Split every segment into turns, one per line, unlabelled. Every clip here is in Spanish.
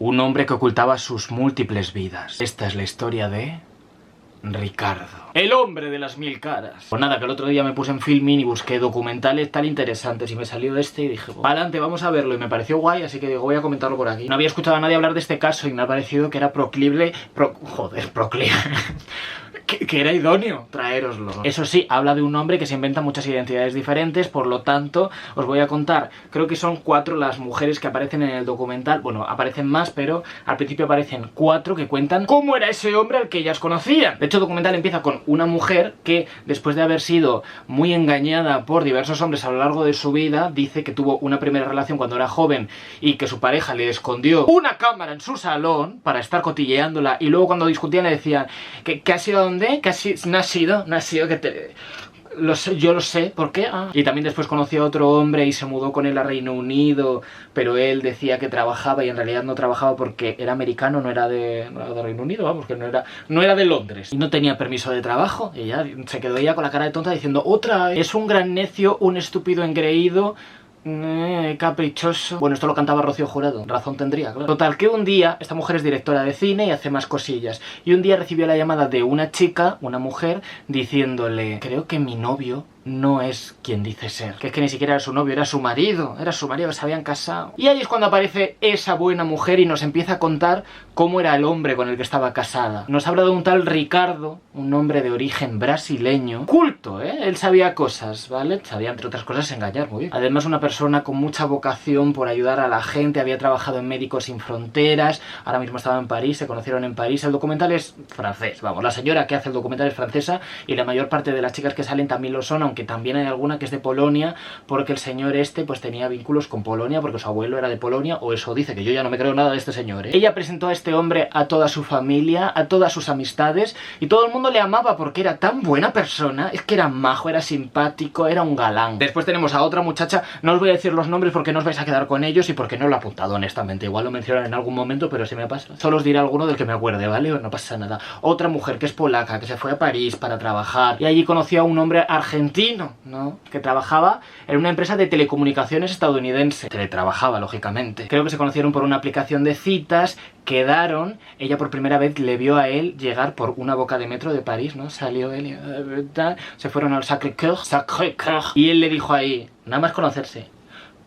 Un hombre que ocultaba sus múltiples vidas. Esta es la historia de Ricardo, el hombre de las 1000 caras. Pues nada, que el otro día me puse en Filmin y busqué documentales tan interesantes y me salió este y dije, adelante, vamos a verlo, y me pareció guay, así que digo, voy a comentarlo por aquí. No había escuchado a nadie hablar de este caso y me ha parecido que era proclive, que era idóneo traéroslo. Eso sí, habla de un hombre que se inventa muchas identidades diferentes, por lo tanto, os voy a contar, creo que son 4 las mujeres que aparecen en el documental. Bueno, aparecen más, pero al principio aparecen 4 que cuentan cómo era ese hombre al que ellas conocían. De hecho, el documental empieza con una mujer que, después de haber sido muy engañada por diversos hombres a lo largo de su vida, dice que tuvo una primera relación cuando era joven y que su pareja le escondió una cámara en su salón para estar cotilleándola, y luego cuando discutían le decían que ha sido donde, que no ha sido que te... yo lo sé, ¿por qué? Y también después conoció a otro hombre y se mudó con él a Reino Unido, pero él decía que trabajaba y en realidad no trabajaba porque era americano, no era de Reino Unido, vamos, que no era de Londres. Y no tenía permiso de trabajo, y ya se quedó ella con la cara de tonta diciendo, otra, es un gran necio, un estúpido engreído, caprichoso. Bueno, esto lo cantaba Rocío Jurado, razón tendría, claro. Total, que un día, esta mujer es directora de cine y hace más cosillas, y un día recibió la llamada de una chica, una mujer, diciéndole, creo que mi novio no es quien dice ser. Que es que ni siquiera era su novio, era su marido, se habían casado. Y ahí es cuando aparece esa buena mujer y nos empieza a contar cómo era el hombre con el que estaba casada. Nos habla de un tal Ricardo, un hombre de origen brasileño, culto, él sabía cosas, ¿vale? Sabía, entre otras cosas, engañar muy bien. Además, una persona con mucha vocación por ayudar a la gente, había trabajado en Médicos Sin Fronteras, ahora mismo estaba en París, se conocieron en París. El documental es francés, vamos, la señora que hace el documental es francesa y la mayor parte de las chicas que salen también lo son, que también hay alguna que es de Polonia, porque el señor pues tenía vínculos con Polonia, porque su abuelo era de Polonia, o eso dice, que yo ya no me creo nada de este señor, Ella presentó a este hombre a toda su familia, a todas sus amistades, y todo el mundo le amaba porque era tan buena persona, es que era majo, era simpático, era un galán. Después tenemos a otra muchacha, no os voy a decir los nombres porque no os vais a quedar con ellos y porque no lo he apuntado honestamente, igual lo mencionan en algún momento, pero si me pasa, solo os diré alguno del que me acuerde, ¿vale? No pasa nada. Otra mujer que es polaca, que se fue a París para trabajar, y allí conoció a un hombre argentino, ¿no? Que trabajaba en una empresa de telecomunicaciones estadounidense. Teletrabajaba, lógicamente. Creo que se conocieron por una aplicación de citas, quedaron, ella por primera vez le vio a él llegar por una boca de metro de París, ¿no? Salió él y se fueron al Sacré-Cœur, y él le dijo ahí, nada más conocerse,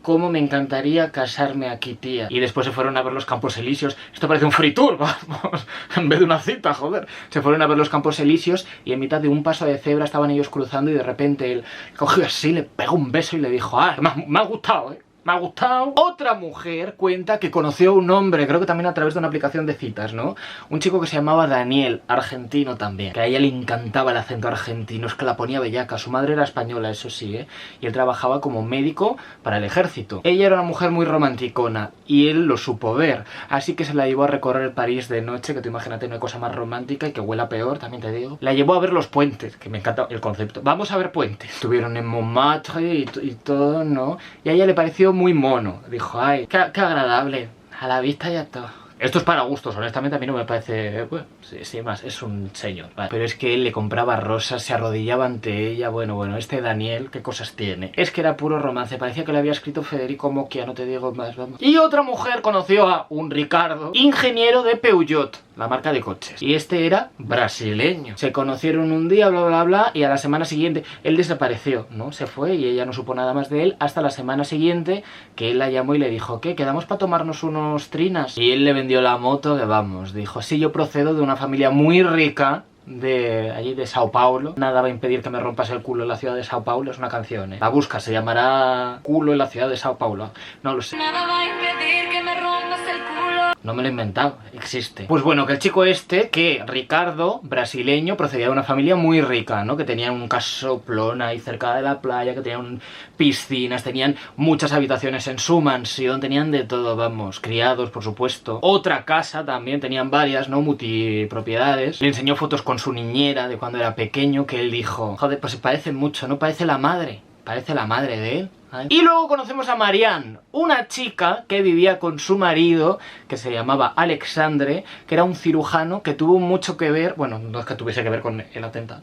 cómo me encantaría casarme aquí, tía. Y después se fueron a ver los Campos Elíseos. Esto parece un free tour, vamos, en vez de una cita, joder. Se fueron a ver los Campos Elíseos y en mitad de un paso de cebra estaban ellos cruzando y de repente él cogió así, le pegó un beso y le dijo, me ha gustado, me ha gustado. Otra mujer cuenta que conoció a un hombre, creo que también a través de una aplicación de citas, ¿no? Un chico que se llamaba Daniel, argentino también, que a ella le encantaba el acento argentino, es que la ponía bellaca. Su madre era española, eso sí, y él trabajaba como médico para el ejército. Ella era una mujer muy romanticona y él lo supo ver, así que se la llevó a recorrer París de noche, que tú imagínate, no hay cosa más romántica y que huela peor, también te digo. La llevó a ver los puentes, que me encanta el concepto. Vamos a ver puentes. Estuvieron en Montmartre y todo, ¿no? Y a ella le pareció muy mono. Dijo, ay, qué agradable. A la vista ya todo. Esto es para gustos, honestamente a mí no me parece... Bueno, sí, más, es un señor, ¿vale? Pero es que él le compraba rosas, se arrodillaba ante ella, bueno, este Daniel, ¿qué cosas tiene? Es que era puro romance, parecía que le había escrito Federico Mocchia, no te digo más, vamos. Y otra mujer conoció a un Ricardo, ingeniero de Peugeot, la marca de coches. Y este era brasileño. Se conocieron un día, bla, bla, bla, y a la semana siguiente él desapareció, ¿no? Se fue y ella no supo nada más de él hasta la semana siguiente que él la llamó y le dijo, ¿qué? ¿Quedamos para tomarnos unos trinas? Y él le vendió la moto, que vamos, dijo, sí, yo procedo de una familia muy rica de allí de Sao Paulo. Nada va a impedir que me rompas el culo en la ciudad de Sao Paulo, es una canción, La busca, se llamará Culo en la ciudad de Sao Paulo. No lo sé. Nada va a impedir que me rompas el culo. No me lo he inventado, existe. Pues bueno, que el chico que Ricardo, brasileño, procedía de una familia muy rica, ¿no? Que tenían un casoplón ahí cerca de la playa, que tenían piscinas, tenían muchas habitaciones en su mansión, tenían de todo, vamos, criados, por supuesto. Otra casa también, tenían varias, ¿no? Multipropiedades. Le enseñó fotos con su niñera de cuando era pequeño, que él dijo, joder, pues se parecen mucho, ¿no? Parece la madre de él. Y luego conocemos a Marianne, una chica que vivía con su marido, que se llamaba Alexandre, que era un cirujano que tuvo mucho que ver, bueno, no es que tuviese que ver con el atentado,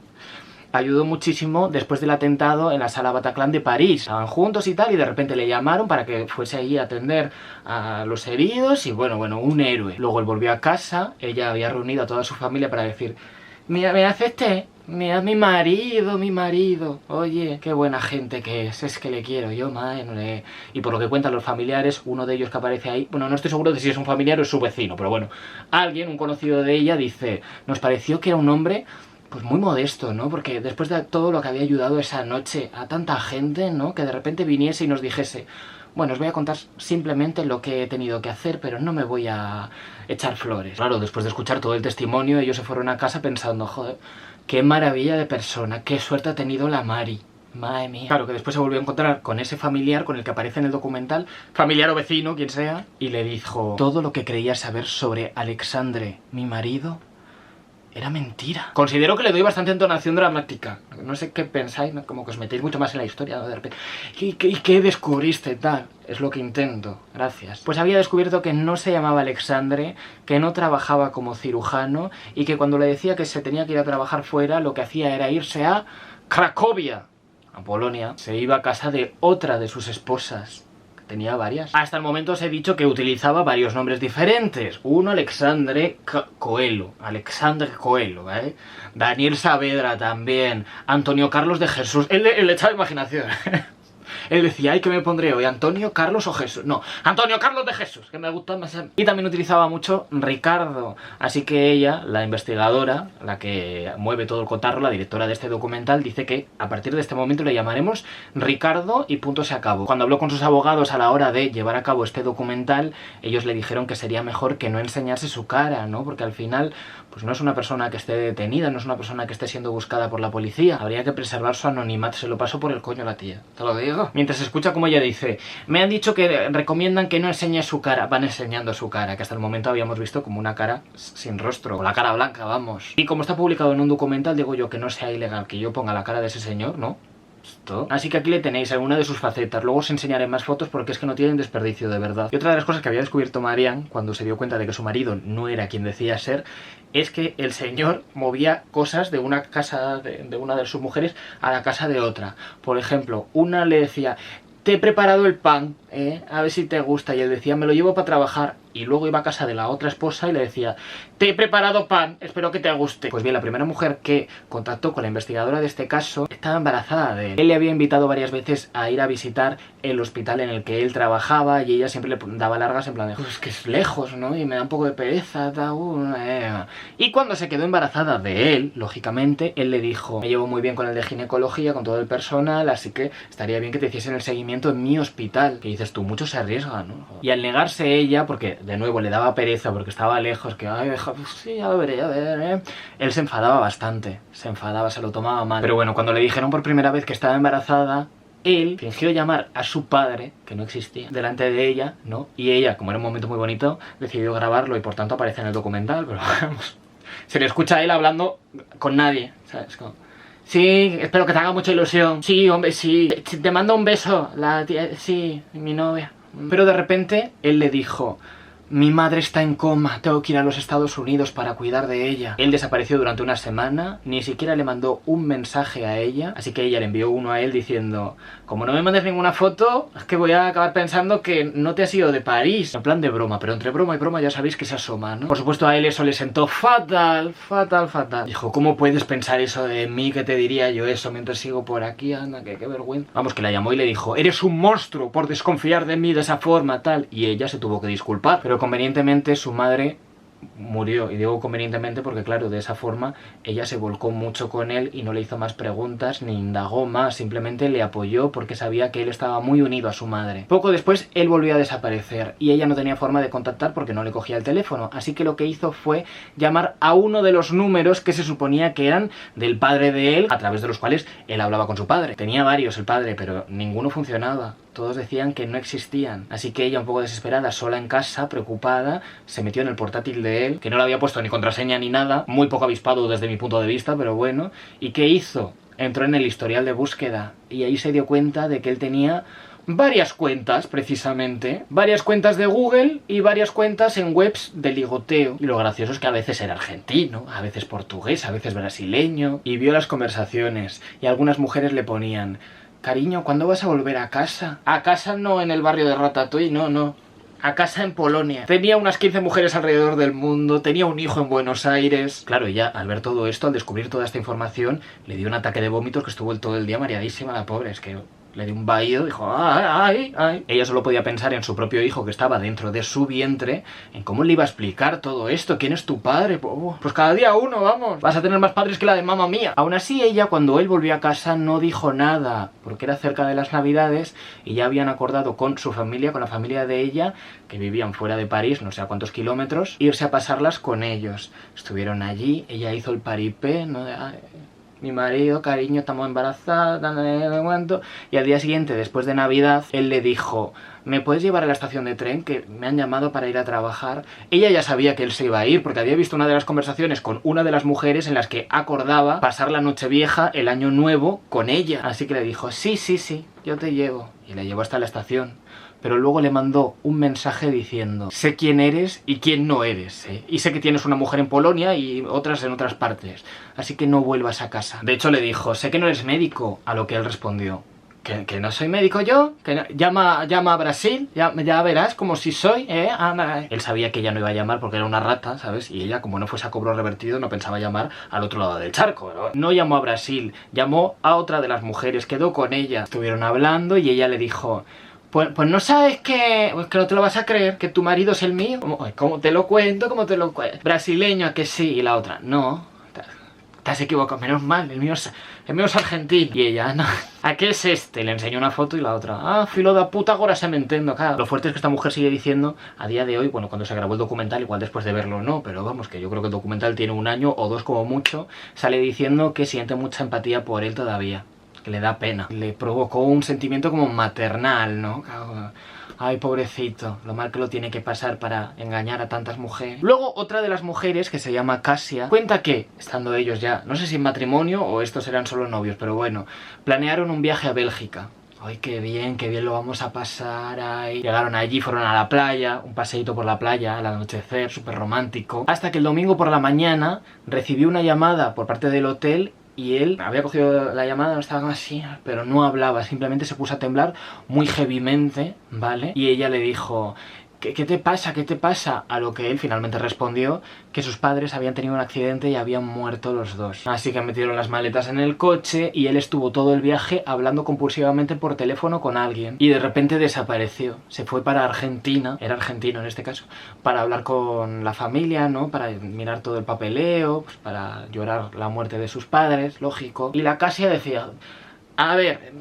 ayudó muchísimo después del atentado en la sala Bataclan de París. Estaban juntos y tal, y de repente le llamaron para que fuese ahí a atender a los heridos, y bueno, un héroe. Luego él volvió a casa, ella había reunido a toda su familia para decir: mira, me hace mira, mi marido, oye, qué buena gente que es que le quiero yo, madre. Y por lo que cuentan los familiares, uno de ellos que aparece ahí, bueno, no estoy seguro de si es un familiar o es su vecino, pero bueno, alguien, un conocido de ella, dice: nos pareció que era un hombre pues muy modesto, ¿no? Porque después de todo lo que había ayudado esa noche a tanta gente, ¿no? Que de repente viniese y nos dijese: bueno, os voy a contar simplemente lo que he tenido que hacer, pero no me voy a echar flores. Claro, después de escuchar todo el testimonio, ellos se fueron a casa pensando: joder, qué maravilla de persona, qué suerte ha tenido la Mari. Madre mía. Claro, que después se volvió a encontrar con ese familiar con el que aparece en el documental, familiar o vecino, quien sea, y le dijo: todo lo que creía saber sobre Alexandre, mi marido, era mentira. Considero que le doy bastante entonación dramática. No sé qué pensáis, ¿no? Como que os metéis mucho más en la historia, ¿no? De repente, ¿Y qué descubriste tal? Es lo que intento. Gracias. Pues había descubierto que no se llamaba Alexandre, que no trabajaba como cirujano, y que cuando le decía que se tenía que ir a trabajar fuera, lo que hacía era irse a Cracovia, a Polonia. Se iba a casa de otra de sus esposas. Tenía varias. Hasta el momento os he dicho que utilizaba varios nombres diferentes. Uno, Alexandre Coelho. Alexandre Coelho, ¿eh? Daniel Saavedra también. Antonio Carlos de Jesús. Él le echaba imaginación. Él decía: ay, ¿qué me pondré hoy? ¿Antonio, Carlos o Jesús? No, Antonio Carlos de Jesús, que me gusta más. Y también utilizaba mucho Ricardo. Así que ella, la investigadora, la que mueve todo el cotarro, la directora de este documental, dice que a partir de este momento le llamaremos Ricardo y punto, se acabó. Cuando habló con sus abogados a la hora de llevar a cabo este documental, ellos le dijeron que sería mejor que no enseñase su cara, ¿no? Porque al final, pues no es una persona que esté detenida, no es una persona que esté siendo buscada por la policía. Habría que preservar su anonimato. Se lo pasó por el coño la tía, te lo digo. Mientras escucha como ella dice: me han dicho que recomiendan que no enseñe su cara. Van enseñando su cara, que hasta el momento habíamos visto como una cara sin rostro, o la cara blanca, vamos. Y como está publicado en un documental, digo yo que no sea ilegal que yo ponga la cara de ese señor, ¿no? Esto. Así que aquí le tenéis alguna de sus facetas. Luego os enseñaré más fotos porque es que no tienen desperdicio, de verdad. Y otra de las cosas que había descubierto Marianne cuando se dio cuenta de que su marido no era quien decía ser, es que el señor movía cosas de una casa de una de sus mujeres a la casa de otra. Por ejemplo, una le decía: te he preparado el pan, a ver si te gusta. Y él decía: me lo llevo para trabajar. Y luego iba a casa de la otra esposa y le decía: te he preparado pan, espero que te guste. Pues bien, la primera mujer que contactó con la investigadora de este caso estaba embarazada de él. Él le había invitado varias veces a ir a visitar el hospital en el que él trabajaba, y ella siempre le daba largas en plan de: pues que es lejos, ¿no? Y me da un poco de pereza, Y cuando se quedó embarazada de él, lógicamente, él le dijo: me llevo muy bien con el de ginecología, con todo el personal, así que estaría bien que te hiciesen el seguimiento en mi hospital. Que dices tú, mucho se arriesga, ¿no? Y al negarse ella, porque de nuevo le daba pereza porque estaba lejos, que ay, pues sí, ya lo veré, él se enfadaba bastante, se enfadaba, se lo tomaba mal. Pero bueno, cuando le dijeron por primera vez que estaba embarazada, él fingió llamar a su padre, que no existía, delante de ella, ¿no? Y ella, como era un momento muy bonito, decidió grabarlo y por tanto aparece en el documental, pero vamos, se le escucha a él hablando con nadie, ¿sabes? Como: sí, espero que te haga mucha ilusión. Sí, hombre, sí. Te mando un beso, la tía, sí, mi novia. Pero de repente él le dijo: mi madre está en coma, tengo que ir a los Estados Unidos para cuidar de ella. Él desapareció durante una semana, ni siquiera le mandó un mensaje a ella, así que ella le envió uno a él diciendo: como no me mandes ninguna foto, es que voy a acabar pensando que no te has ido de París. En plan de broma, pero entre broma y broma ya sabéis que se asoma, ¿no? Por supuesto a él eso le sentó fatal. Dijo: ¿cómo puedes pensar eso de mí? ¿Qué te diría yo eso mientras sigo por aquí? Anda, qué vergüenza. Vamos, que la llamó y le dijo: eres un monstruo por desconfiar de mí de esa forma, tal. Y ella se tuvo que disculpar, pero convenientemente su madre murió. Y digo convenientemente porque claro, de esa forma ella se volcó mucho con él y no le hizo más preguntas ni indagó más, simplemente le apoyó porque sabía que él estaba muy unido a su madre. Poco después él volvió a desaparecer y ella no tenía forma de contactar porque no le cogía el teléfono, así que lo que hizo fue llamar a uno de los números que se suponía que eran del padre de él, a través de los cuales él hablaba con su padre. Tenía varios el padre, pero ninguno funcionaba. Todos decían que no existían. Así que ella, un poco desesperada, sola en casa, preocupada, se metió en el portátil de él, que no le había puesto ni contraseña ni nada, muy poco avispado desde mi punto de vista, pero bueno. ¿Y qué hizo? Entró en el historial de búsqueda y ahí se dio cuenta de que él tenía varias cuentas, precisamente. Varias cuentas de Google y varias cuentas en webs de ligoteo. Y lo gracioso es que a veces era argentino, a veces portugués, a veces brasileño. Y vio las conversaciones y algunas mujeres le ponían: cariño, ¿cuándo vas a volver a casa? A casa no en el barrio de Ratatouille, no. A casa en Polonia. Tenía unas 15 mujeres alrededor del mundo, tenía un hijo en Buenos Aires. Claro, ella, al ver todo esto, al descubrir toda esta información, le dio un ataque de vómitos que estuvo todo el día mareadísima, la pobre. Es que le dio un vaído, dijo ¡ay! Ella solo podía pensar en su propio hijo que estaba dentro de su vientre, en cómo le iba a explicar todo esto. ¿Quién es tu padre? Pues cada día uno, vamos. Vas a tener más padres que la de mamá mía. Aún así, ella, cuando él volvió a casa, no dijo nada, porque era cerca de las Navidades y ya habían acordado con su familia, con la familia de ella, que vivían fuera de París, no sé a cuántos kilómetros, irse a pasarlas con ellos. Estuvieron allí, ella hizo el paripé, ¿no? Mi marido, cariño, estamos embarazadas, y al día siguiente, después de Navidad, él le dijo: ¿me puedes llevar a la estación de tren? Que me han llamado para ir a trabajar. Ella ya sabía que él se iba a ir, porque había visto una de las conversaciones con una de las mujeres en las que acordaba pasar la Nochevieja, el Año Nuevo, con ella. Así que le dijo: sí, yo te llevo. Y le llevó hasta la estación. Pero luego le mandó un mensaje diciendo: sé quién eres y quién no eres, ¿eh? Y sé que tienes una mujer en Polonia y otras en otras partes, así que no vuelvas a casa. De hecho le dijo: sé que no eres médico, a lo que él respondió: ¿Que no soy médico yo? Que no, llama a Brasil, ya verás como si soy, Anda. Él sabía que ella no iba a llamar porque era una rata, ¿sabes? Y ella, como no fuese a cobro revertido, no pensaba llamar al otro lado del charco, ¿no? No llamó a Brasil, llamó a otra de las mujeres, quedó con ella. Estuvieron hablando y ella le dijo: Pues no sabes que no te lo vas a creer, que tu marido es el mío. ¿Cómo te lo cuento? Brasileño, ¿a que sí? Y la otra: no, estás equivocado, menos mal, el mío es argentino. Y ella: no, ¿a qué es este? Le enseñó una foto y la otra: filo da puta, ahora se me entiendo, claro. Lo fuerte es que esta mujer sigue diciendo, a día de hoy, bueno, cuando se grabó el documental, igual después de verlo no, pero vamos, que yo creo que el documental tiene 1 año o 2 como mucho, sale diciendo que siente mucha empatía por él todavía, que le da pena. Le provocó un sentimiento como maternal, ¿no? Ay, pobrecito, lo mal que lo tiene que pasar para engañar a tantas mujeres. Luego, otra de las mujeres, que se llama Kasia, cuenta que, estando ellos ya, no sé si en matrimonio o estos eran solo novios, pero bueno, planearon un viaje a Bélgica. Ay, qué bien lo vamos a pasar ahí. Llegaron allí, fueron a la playa, un paseíto por la playa al anochecer, súper romántico. Hasta que el domingo por la mañana recibió una llamada por parte del hotel. Y él había cogido la llamada, no estaba así, pero no hablaba, simplemente se puso a temblar muy heavymente, ¿vale? Y ella le dijo: ¿Qué te pasa? ¿Qué te pasa? A lo que él finalmente respondió que sus padres habían tenido un accidente y habían muerto los dos. Así que metieron las maletas en el coche y él estuvo todo el viaje hablando compulsivamente por teléfono con alguien. Y de repente desapareció. Se fue para Argentina, era argentino en este caso, para hablar con la familia, ¿no? Para mirar todo el papeleo, pues para llorar la muerte de sus padres, lógico. Y la Kasia decía: a ver,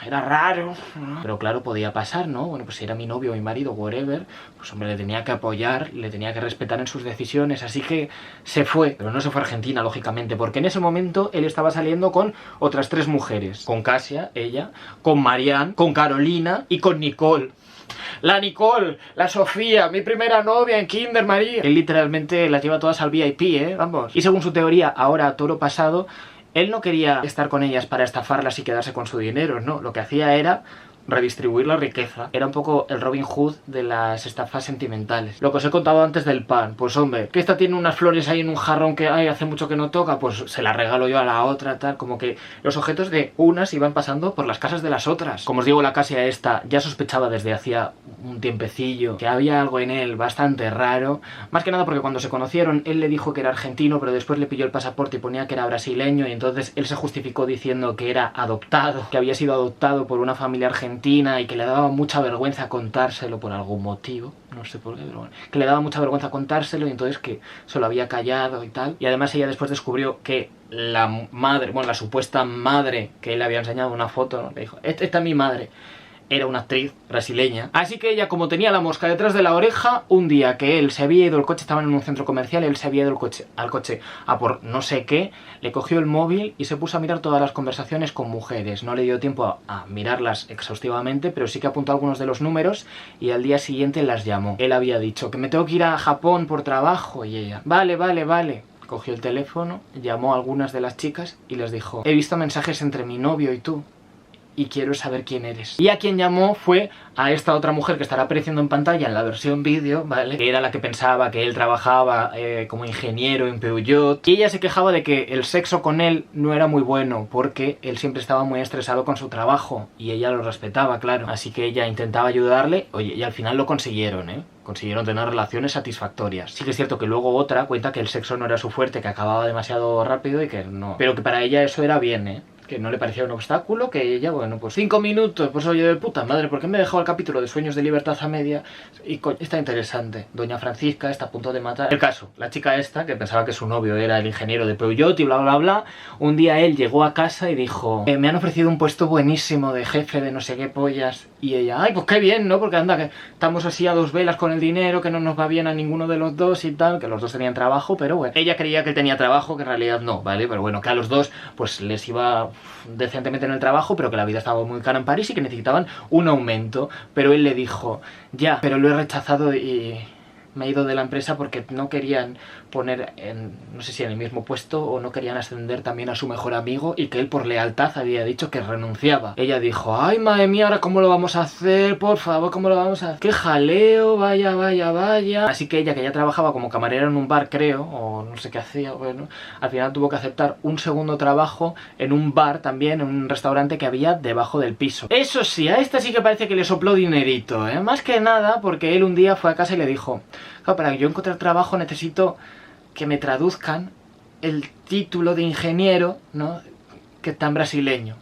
era raro, ¿no? Pero claro, podía pasar, ¿no? Bueno, pues si era mi novio, mi marido, whatever, pues hombre, le tenía que apoyar, le tenía que respetar en sus decisiones, así que se fue. Pero no se fue a Argentina, lógicamente, porque en ese momento él estaba saliendo con otras 3 mujeres. Con Kasia, ella, con Marianne, con Carolina y con Nicole. La Nicole, la Sofía, mi primera novia en Kinder María. Él literalmente las lleva todas al VIP, vamos. Y según su teoría, ahora a toro pasado, él no quería estar con ellas para estafarlas y quedarse con su dinero, no. Lo que hacía era redistribuir la riqueza. Era un poco el Robin Hood de las estafas sentimentales. Lo que os he contado antes del pan, pues hombre, que esta tiene unas flores ahí en un jarrón que hace mucho que no toca, pues se las regalo yo a la otra, tal. Como que los objetos de unas iban pasando por las casas de las otras. Como os digo, la Kasia esta ya sospechaba desde hacía un tiempecillo que había algo en él bastante raro. Más que nada porque cuando se conocieron, él le dijo que era argentino, pero después le pilló el pasaporte y ponía que era brasileño, y entonces él se justificó diciendo que era adoptado, que había sido adoptado por una familia argentina y que le daba mucha vergüenza contárselo por algún motivo, no sé por qué, pero bueno, que le daba mucha vergüenza contárselo y entonces que se lo había callado y tal. Y además ella después descubrió que la madre, bueno, la supuesta madre que él le había enseñado una foto, ¿no? Le dijo: esta es mi madre. Era una actriz brasileña. Así que ella, como tenía la mosca detrás de la oreja, un día que él se había ido al coche, estaban en un centro comercial, él se había ido al coche a por no sé qué, le cogió el móvil y se puso a mirar todas las conversaciones con mujeres. No le dio tiempo a mirarlas exhaustivamente, pero sí que apuntó algunos de los números y al día siguiente las llamó. Él había dicho que me tengo que ir a Japón por trabajo y ella: vale. Cogió el teléfono, llamó a algunas de las chicas y les dijo: he visto mensajes entre mi novio y tú. y quiero saber quién eres. Y a quien llamó fue a esta otra mujer que estará apareciendo en pantalla en la versión vídeo, ¿vale? Que era la que pensaba que él trabajaba como ingeniero en Peugeot. Y ella se quejaba de que el sexo con él no era muy bueno porque él siempre estaba muy estresado con su trabajo y ella lo respetaba, claro. Así que ella intentaba ayudarle, oye, y al final lo consiguieron, ¿eh? Consiguieron tener relaciones satisfactorias. Sí que es cierto que luego otra cuenta que el sexo no era su fuerte, que acababa demasiado rápido y que no. Pero que para ella eso era bien, ¿eh? Que no le parecía un obstáculo, que ella, bueno, pues 5 minutos, pues oye, de puta madre, ¿por qué me he dejado el capítulo de Sueños de Libertad a media? Y coño, está interesante. Doña Francisca está a punto de matar. El caso, la chica esta, que pensaba que su novio era el ingeniero de Peugeot y bla bla bla, un día él llegó a casa y dijo, me han ofrecido un puesto buenísimo de jefe de no sé qué pollas. Y ella, ay, pues qué bien, ¿no? Porque anda, que estamos así a dos velas con el dinero, que no nos va bien a ninguno de los dos y tal, que los dos tenían trabajo, pero bueno. Ella creía que él tenía trabajo, que en realidad no, ¿vale? Pero bueno, que a los dos, pues les iba decentemente en el trabajo, pero que la vida estaba muy cara en París y que necesitaban un aumento. Pero él le dijo, ya, pero lo he rechazado y me he ido de la empresa porque no querían poner en, no sé si en el mismo puesto o no querían ascender también a su mejor amigo y que él por lealtad había dicho que renunciaba. Ella dijo, ay madre mía, ahora cómo lo vamos a hacer, por favor, cómo lo vamos a hacer, qué jaleo, vaya, vaya, vaya. Así que ella, que ya trabajaba como camarera en un bar, creo, o no sé qué hacía, bueno, al final tuvo que aceptar un segundo trabajo en un bar también, en un restaurante que había debajo del piso. Eso sí, a esta sí que parece que le sopló dinerito, ¿eh? Más que nada porque él un día fue a casa y le dijo, claro, para que yo encuentre trabajo necesito que me traduzcan el título de ingeniero, ¿no? Que está en brasileño.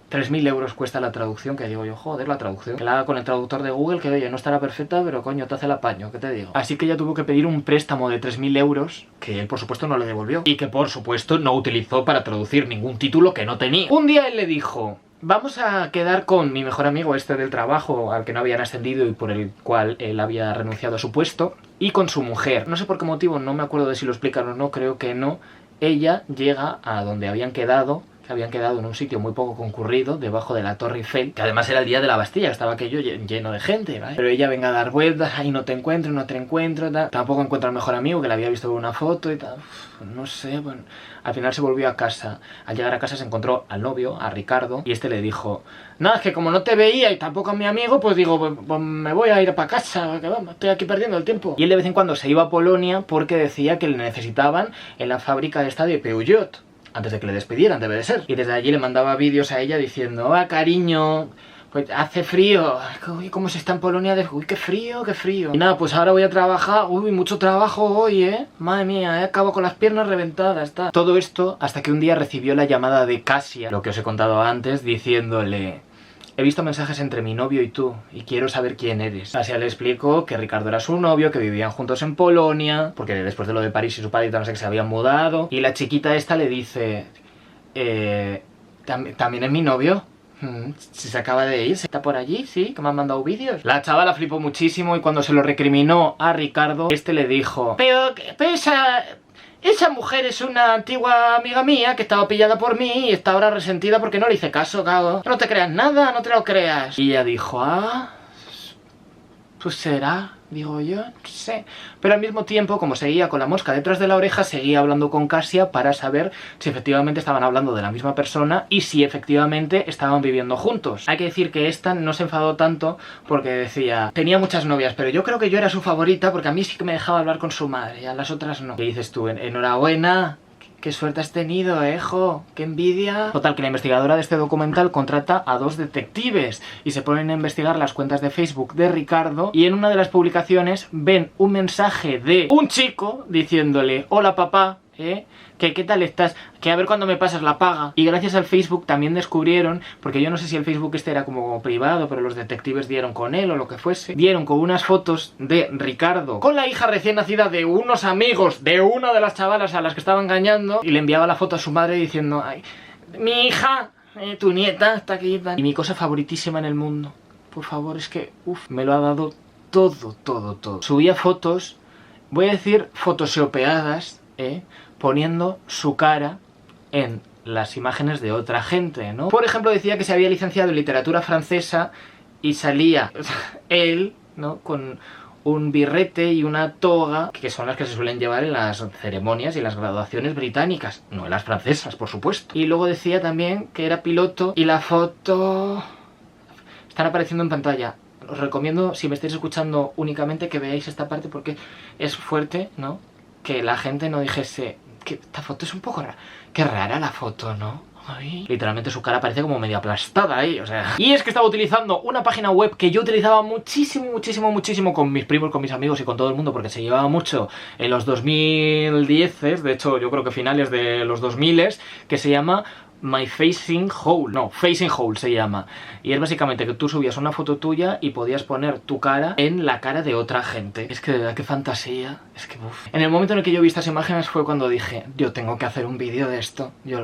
3.000 euros cuesta la traducción, que digo yo, joder, la traducción. Que la haga con el traductor de Google, que oye, no estará perfecta, pero coño, te hace el apaño, ¿qué te digo? Así que ella tuvo que pedir un préstamo de 3.000 euros, que él por supuesto no le devolvió. Y que por supuesto no utilizó para traducir ningún título que no tenía. Un día él le dijo, vamos a quedar con mi mejor amigo este del trabajo, al que no habían ascendido y por el cual él había renunciado a su puesto, y con su mujer. No sé por qué motivo, no me acuerdo de si lo explican o no, creo que no. Ella llega a donde habían quedado, que habían quedado en un sitio muy poco concurrido, debajo de la Torre Eiffel, que además era el día de la Bastilla, que estaba aquello lleno de gente, ¿vale? Pero ella venga a dar vueltas, ahí no te encuentro, no te encuentro, tal. Tampoco encuentra al mejor amigo, que le había visto en una foto y tal. No sé, bueno. Al final se volvió a casa. Al llegar a casa se encontró al novio, a Ricardo, y este le dijo, nada, es que como no te veía y tampoco a mi amigo, pues digo, pues me voy a ir para casa, que vamos, estoy aquí perdiendo el tiempo. Y él de vez en cuando se iba a Polonia porque decía que le necesitaban en la fábrica esta de Peugeot, antes de que le despidieran, debe de ser. Y desde allí le mandaba vídeos a ella diciendo, ah, cariño, pues hace frío. Uy, cómo se está en Polonia. Uy, qué frío, qué frío. Y nada, pues ahora voy a trabajar. Uy, mucho trabajo hoy, ¿eh? Madre mía, acabo con las piernas reventadas, está. Todo esto hasta que un día recibió la llamada de Kasia, lo que os he contado antes, diciéndole, he visto mensajes entre mi novio y tú, y quiero saber quién eres. Kasia le explicó que Ricardo era su novio, que vivían juntos en Polonia, porque después de lo de París y su padre y tal, no sé, que se habían mudado. Y la chiquita esta le dice, ¿también es mi novio? Si se acaba de ir, ¿se está por allí? Sí, que me han mandado vídeos. La chavala flipó muchísimo y cuando se lo recriminó a Ricardo, este le dijo, pero esa mujer es una antigua amiga mía que estaba pillada por mí y está ahora resentida porque no le hice caso, cago. No te creas nada, no te lo creas. Y ella dijo, pues será, digo yo, no sé. Pero al mismo tiempo, como seguía con la mosca detrás de la oreja, seguía hablando con Kasia para saber si efectivamente estaban hablando de la misma persona y si efectivamente estaban viviendo juntos. Hay que decir que esta no se enfadó tanto porque decía, tenía muchas novias, pero yo creo que yo era su favorita porque a mí sí que me dejaba hablar con su madre y a las otras no. ¿Qué dices tú? Enhorabuena. ¡Qué suerte has tenido, jo! ¡Qué envidia! Total, que la investigadora de este documental contrata a 2 detectives y se ponen a investigar las cuentas de Facebook de Ricardo y en una de las publicaciones ven un mensaje de un chico diciéndole, hola papá, que qué tal estás, que a ver cuándo me pasas la paga. Y gracias al Facebook también descubrieron, porque yo no sé si el Facebook este era como privado, pero los detectives dieron con él o lo que fuese, dieron con unas fotos de Ricardo con la hija recién nacida de unos amigos de una de las chavalas a las que estaba engañando y le enviaba la foto a su madre diciendo, ay, mi hija, tu nieta está aquí. Y mi cosa favoritísima en el mundo, por favor, es que, me lo ha dado todo, todo, todo. Subía fotos, voy a decir photoshopeadas, poniendo su cara en las imágenes de otra gente, ¿no? Por ejemplo, decía que se había licenciado en literatura francesa y salía él, ¿no?, con un birrete y una toga, que son las que se suelen llevar en las ceremonias y las graduaciones británicas, no en las francesas, por supuesto. Y luego decía también que era piloto y la foto... están apareciendo en pantalla. Os recomiendo, si me estáis escuchando únicamente, que veáis esta parte porque es fuerte, ¿no? Que la gente no dijese que esta foto es un poco rara. Qué rara la foto, ¿no? Ay. Literalmente su cara parece como medio aplastada ahí, o sea... Y es que estaba utilizando una página web que yo utilizaba muchísimo con mis primos, con mis amigos y con todo el mundo, porque se llevaba mucho en los 2010, de hecho yo creo que finales de los 2000, que se llama My Facing Hole, no, Facing Hole se llama. Y es básicamente que tú subías una foto tuya y podías poner tu cara en la cara de otra gente. Es que de verdad, qué fantasía, es que uff. En el momento en el que yo vi estas imágenes fue cuando dije, yo tengo que hacer un vídeo de esto, yo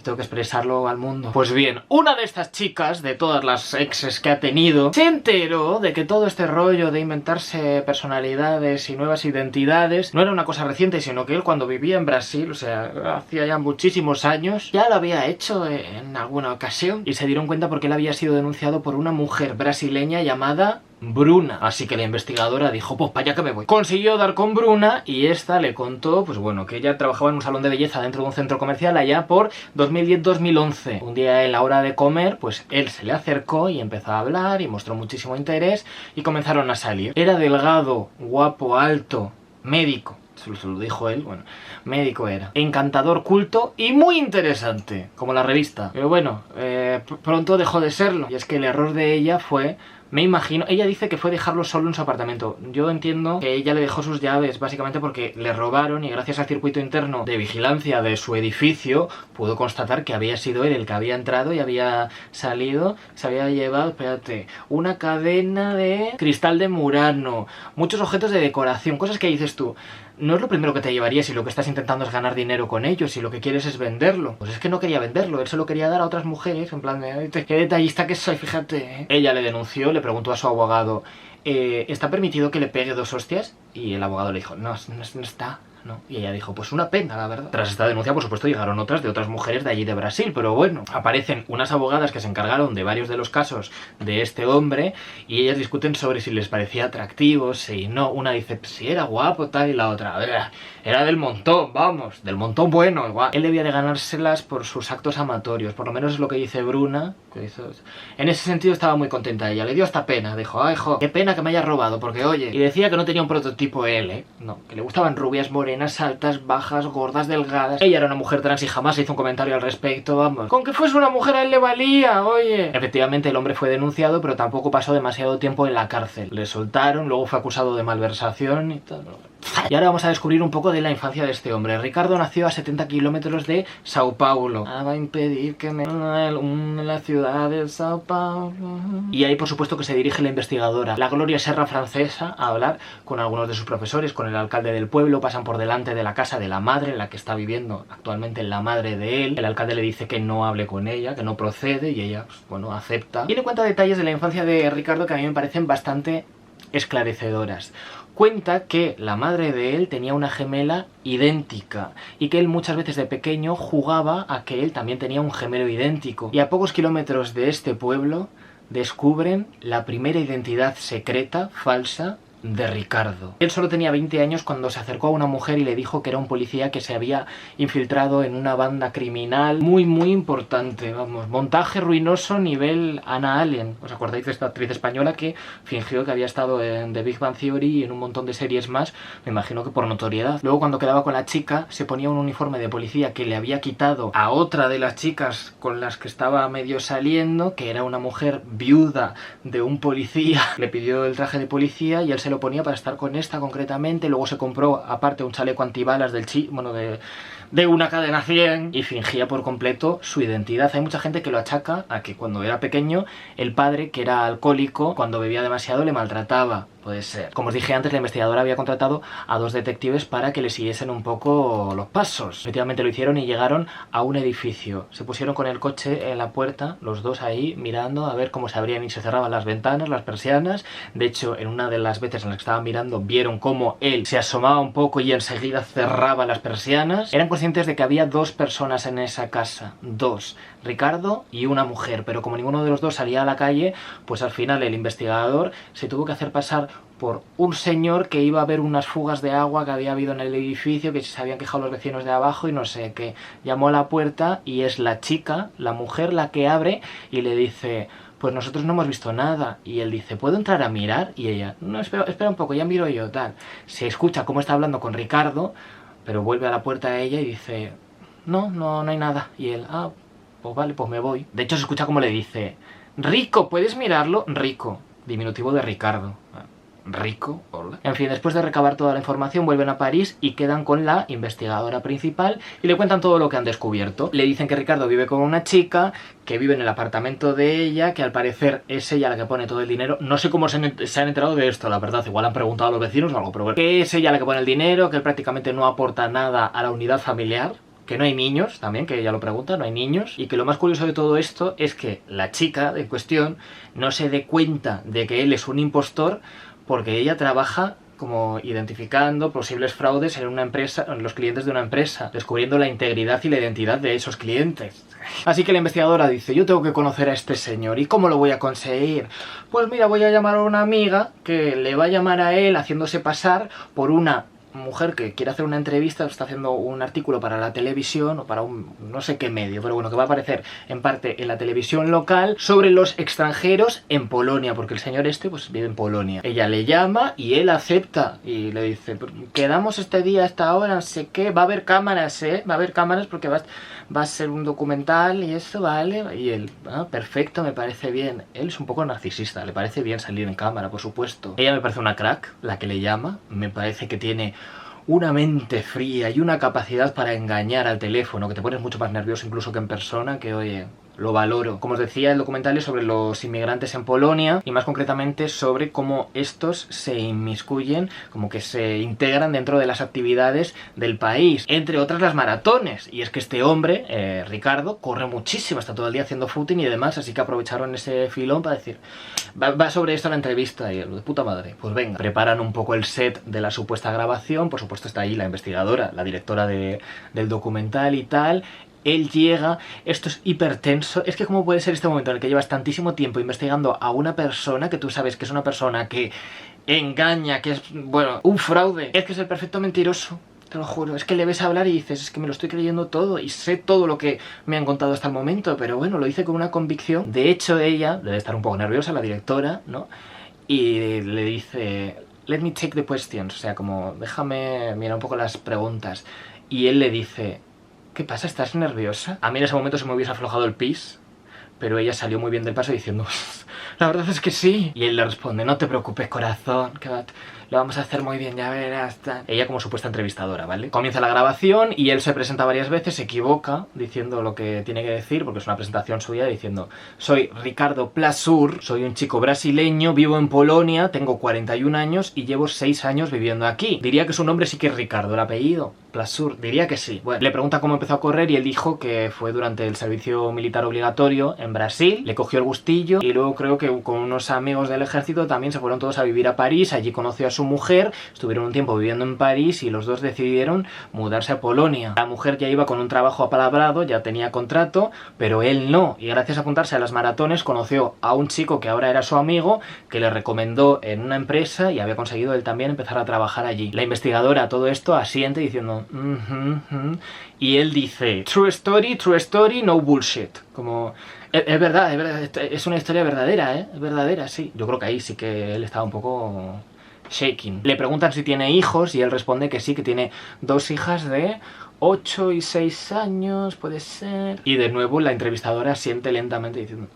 tengo que expresarlo al mundo. Pues bien, una de estas chicas, de todas las exes que ha tenido, se enteró de que todo este rollo de inventarse personalidades y nuevas identidades no era una cosa reciente, sino que él cuando vivía en Brasil, o sea, hacía ya muchísimos años, ya lo había hecho en alguna ocasión. Y se dieron cuenta porque él había sido denunciado por una mujer brasileña llamada Bruna. Así que la investigadora dijo, pues para allá que me voy. Consiguió dar con Bruna y esta le contó, pues bueno, que ella trabajaba en un salón de belleza dentro de un centro comercial allá por 2010-2011. Un día en la hora de comer, pues él se le acercó y empezó a hablar y mostró muchísimo interés y comenzaron a salir. Era delgado, guapo, alto, médico. Se lo dijo él, bueno, médico era. Encantador, culto y muy interesante, como la revista. Pero bueno, pronto dejó de serlo. Y es que el error de ella fue... Me imagino, ella dice que fue dejarlo solo en su apartamento. Yo entiendo que ella le dejó sus llaves básicamente porque le robaron y gracias al circuito interno de vigilancia de su edificio pudo constatar que había sido él el que había entrado y había salido, se había llevado, espérate, una cadena de cristal de Murano, muchos objetos de decoración, cosas que dices tú, no es lo primero que te llevarías si lo que estás intentando es ganar dinero con ellos, si lo que quieres es venderlo. Pues es que no quería venderlo, él se lo quería dar a otras mujeres, en plan de, qué detallista que soy, fíjate, ¿eh? Ella le denunció, le preguntó a su abogado, ¿está permitido que le pegue 2 hostias? Y el abogado le dijo, no está. ¿No? Y ella dijo, pues una pena, la verdad. Tras esta denuncia, por supuesto, llegaron otras de otras mujeres de allí de Brasil, pero bueno, aparecen unas abogadas que se encargaron de varios de los casos de este hombre y ellas discuten sobre si les parecía atractivo, si no. Una dice, si era guapo, tal, y la otra, era del montón, vamos, del montón bueno, igual. Él debía de ganárselas por sus actos amatorios, por lo menos es lo que dice Bruna, que hizo... En ese sentido estaba muy contenta ella, le dio hasta pena, dijo, ay, jo, qué pena que me haya robado, porque oye, y decía que no tenía un prototipo él, no, que le gustaban rubias, morenas, altas, bajas, gordas, delgadas. Ella era una mujer trans y jamás hizo un comentario al respecto, vamos. Con que fuese una mujer a él le valía, oye. Efectivamente el hombre fue denunciado, pero tampoco pasó demasiado tiempo en la cárcel. Le soltaron, luego fue acusado de malversación y tal. Y ahora vamos a descubrir un poco de la infancia de este hombre. Ricardo nació a 70 kilómetros de Sao Paulo. Va a impedir que me... en la ciudad de Sao Paulo. Y ahí por supuesto que se dirige la investigadora, la Gloria Serra francesa, a hablar con algunos de sus profesores, con el alcalde del pueblo, pasan por delante de la casa de la madre en la que está viviendo actualmente la madre de él. El alcalde le dice que no hable con ella, que no procede y ella, pues, bueno, acepta. Y le cuenta detalles de la infancia de Ricardo que a mí me parecen bastante esclarecedoras. Cuenta que la madre de él tenía una gemela idéntica y que él muchas veces de pequeño jugaba a que él también tenía un gemelo idéntico. Y a pocos kilómetros de este pueblo descubren la primera identidad secreta, falsa, de Ricardo. Él solo tenía 20 años cuando se acercó a una mujer y le dijo que era un policía que se había infiltrado en una banda criminal muy importante, vamos, montaje ruinoso nivel Anna Allen. ¿Os acordáis de esta actriz española que fingió que había estado en The Big Bang Theory y en un montón de series más? Me imagino que por notoriedad. Luego cuando quedaba con la chica se ponía un uniforme de policía que le había quitado a otra de las chicas con las que estaba medio saliendo, que era una mujer viuda de un policía. Le pidió el traje de policía y él se lo ponía para estar con esta concretamente. Luego se compró aparte un chaleco antibalas del de una cadena 100 y fingía por completo su identidad. Hay mucha gente que lo achaca a que cuando era pequeño el padre, que era alcohólico, cuando bebía demasiado le maltrataba. Puede ser. Como os dije antes, la investigadora había contratado a 2 detectives para que le siguiesen un poco los pasos. Efectivamente lo hicieron y llegaron a un edificio. Se pusieron con el coche en la puerta, los dos ahí mirando a ver cómo se abrían y se cerraban las ventanas, las persianas. De hecho, en una de las veces en las que estaban mirando, vieron cómo él se asomaba un poco y enseguida cerraba las persianas. Eran conscientes de que había 2 personas en esa casa. 2. Ricardo y una mujer. Pero como ninguno de los dos salía a la calle, pues al final el investigador se tuvo que hacer pasar por un señor que iba a ver unas fugas de agua que había habido en el edificio, que se habían quejado los vecinos de abajo y no sé qué. Llamó a la puerta y es la chica, la mujer, la que abre y le dice: pues nosotros no hemos visto nada. Y él dice: ¿puedo entrar a mirar? Y ella: no, espera un poco, ya miro yo, tal. Se escucha cómo está hablando con Ricardo, pero vuelve a la puerta a ella y dice: no hay nada. Y él: ah, pues vale, pues me voy. De hecho se escucha como le dice: Rico, ¿puedes mirarlo? Rico, diminutivo de Ricardo. Rico, hola. En fin, después de recabar toda la información vuelven a París y quedan con la investigadora principal y le cuentan todo lo que han descubierto. Le dicen que Ricardo vive con una chica, que vive en el apartamento de ella, que al parecer es ella la que pone todo el dinero. No sé cómo se han enterado de esto, la verdad, igual han preguntado a los vecinos o algo, pero bueno, que es ella la que pone el dinero, que él prácticamente no aporta nada a la unidad familiar, que no hay niños, también, que ella lo pregunta, no hay niños, y que lo más curioso de todo esto es que la chica en cuestión no se dé cuenta de que él es un impostor, porque ella trabaja como identificando posibles fraudes en una empresa, en los clientes de una empresa, descubriendo la integridad y la identidad de esos clientes. Así que la investigadora dice: yo tengo que conocer a este señor. ¿Y cómo lo voy a conseguir? Pues mira, voy a llamar a una amiga que le va a llamar a él haciéndose pasar por una mujer que quiere hacer una entrevista, está haciendo un artículo para la televisión o para un no sé qué medio, pero bueno, que va a aparecer en parte en la televisión local, sobre los extranjeros en Polonia, porque el señor este pues vive en Polonia. Ella le llama y él acepta y le dice: quedamos este día a esta hora, no sé qué, va a haber cámaras, va a haber cámaras porque va a ser un documental y eso, vale. Y él: ah, perfecto, me parece bien. Él es un poco narcisista, le parece bien salir en cámara, por supuesto. Ella me parece una crack, la que le llama, me parece que tiene una mente fría y una capacidad para engañar al teléfono, que te pones mucho más nervioso incluso que en persona, que oye, lo valoro. Como os decía, el documental es sobre los inmigrantes en Polonia y más concretamente sobre cómo estos se inmiscuyen, como que se integran dentro de las actividades del país, entre otras las maratones. Y es que este hombre, Ricardo, corre muchísimo, está todo el día haciendo footing y demás, así que aprovecharon ese filón para decir: va sobre esto la entrevista. Y de puta madre, pues venga. Preparan un poco el set de la supuesta grabación, por supuesto está ahí la investigadora, la directora del documental y tal. Él llega, esto es hiper tenso. Es que cómo puede ser este momento en el que llevas tantísimo tiempo investigando a una persona que tú sabes que es una persona que engaña, que es, bueno, un fraude. Es que es el perfecto mentiroso, te lo juro. Es que le ves hablar y dices: es que me lo estoy creyendo todo y sé todo lo que me han contado hasta el momento, pero bueno, lo hice con una convicción. De hecho, ella debe estar un poco nerviosa, la directora, ¿no? Y le dice: let me take the questions, o sea, como déjame mirar un poco las preguntas. Y él le dice: ¿qué pasa? ¿Estás nerviosa? A mí en ese momento se me hubiese aflojado el pis, pero ella salió muy bien del paso diciendo: la verdad es que sí. Y él le responde: no te preocupes, corazón, que lo vamos a hacer muy bien, ya verás. Ella como supuesta entrevistadora, ¿vale? Comienza la grabación y él se presenta varias veces, se equivoca diciendo lo que tiene que decir, porque es una presentación suya, diciendo: soy Ricardo Plasur, soy un chico brasileño, vivo en Polonia, tengo 41 años y llevo 6 años viviendo aquí. Diría que su nombre sí que es Ricardo, el apellido Plasur, diría que sí. Bueno, le pregunta cómo empezó a correr y él dijo que fue durante el servicio militar obligatorio en Brasil, le cogió el gustillo y luego creo que con unos amigos del ejército también se fueron todos a vivir a París. Allí conoció a su mujer, estuvieron un tiempo viviendo en París y los dos decidieron mudarse a Polonia. La mujer ya iba con un trabajo apalabrado, ya tenía contrato, pero él no, y gracias a apuntarse a las maratones conoció a un chico que ahora era su amigo, que le recomendó en una empresa y había conseguido él también empezar a trabajar allí. La investigadora a todo esto asiente diciendo: y él dice: true story, no bullshit. Como es verdad, es una historia verdadera, es verdadera, sí. Yo creo que ahí sí que él estaba un poco shaking. Le preguntan si tiene hijos y él responde que sí, que tiene 2 hijas de 8 y 6 años, puede ser. Y de nuevo la entrevistadora asiente lentamente diciendo: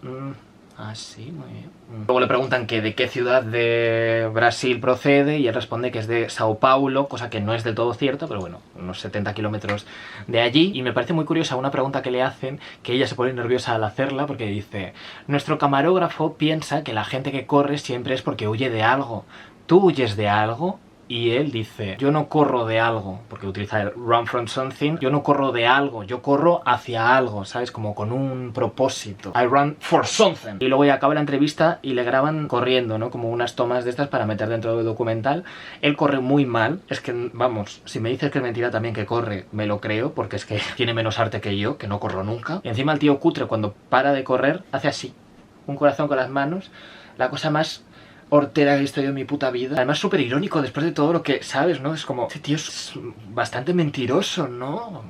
ah, sí, muy bien. Luego le preguntan que de qué ciudad de Brasil procede y él responde que es de Sao Paulo, cosa que no es del todo cierto, pero bueno, unos 70 kilómetros de allí. Y me parece muy curiosa una pregunta que le hacen, que ella se pone nerviosa al hacerla porque dice: nuestro camarógrafo piensa que la gente que corre siempre es porque huye de algo. ¿Tú huyes de algo? Y él dice: yo no corro de algo, porque utiliza el run from something. Yo no corro de algo, yo corro hacia algo, ¿sabes? Como con un propósito. I run for something. Y luego ya acaba la entrevista y le graban corriendo, ¿no? Como unas tomas de estas para meter dentro del documental. Él corre muy mal. Es que, vamos, si me dices que es mentira también que corre, me lo creo, porque es que tiene menos arte que yo, que no corro nunca. Y encima el tío cutre, cuando para de correr, hace así, un corazón con las manos. La cosa más hortera que he visto yo en mi puta vida. Además súper irónico después de todo lo que sabes, ¿no? Es como, este tío es bastante mentiroso, ¿no?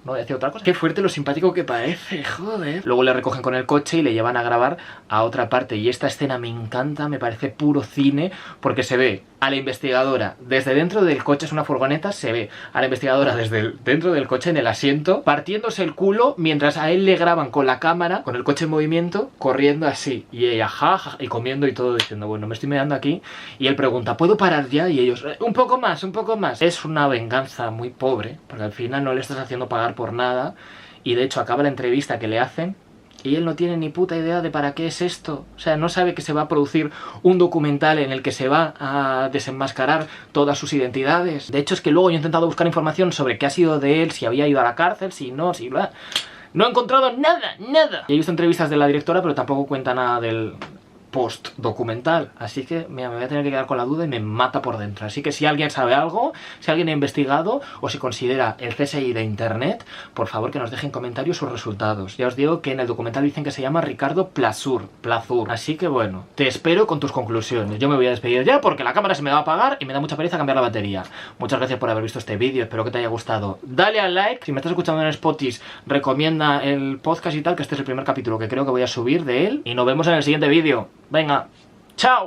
No voy a decir otra cosa. Qué fuerte lo simpático que parece, joder. Luego le recogen con el coche y le llevan a grabar a otra parte. Y esta escena me encanta, me parece puro cine, porque se ve a la investigadora desde dentro del coche, es una furgoneta, se ve a la investigadora desde dentro del coche en el asiento, partiéndose el culo, mientras a él le graban con la cámara, con el coche en movimiento, corriendo así. Y ella, ja, y comiendo y todo, diciendo, bueno, me estoy mirando aquí. Y él pregunta, ¿puedo parar ya? Y ellos, un poco más, un poco más. Es una venganza muy pobre, porque al final no le estás haciendo pagar por nada. Y de hecho acaba la entrevista que le hacen y él no tiene ni puta idea de para qué es esto. O sea, no sabe que se va a producir un documental en el que se va a desenmascarar todas sus identidades. De hecho, es que luego yo he intentado buscar información sobre qué ha sido de él, si había ido a la cárcel, si no, si bla. No he encontrado nada, nada. Y he visto entrevistas de la directora, pero tampoco cuenta nada del post-documental. Así que mira, me voy a tener que quedar con la duda y me mata por dentro. Así que si alguien sabe algo, si alguien ha investigado o si considera el CSI de internet, por favor que nos dejen en comentarios sus resultados. Ya os digo que en el documental dicen que se llama Ricardo Plazur. Así que bueno, te espero con tus conclusiones. Yo me voy a despedir ya porque la cámara se me va a apagar y me da mucha pereza cambiar la batería. Muchas gracias por haber visto este vídeo, espero que te haya gustado. Dale al like, si me estás escuchando en Spotify, recomienda el podcast y tal, que este es el primer capítulo que creo que voy a subir de él. Y nos vemos en el siguiente vídeo. Venga, chao.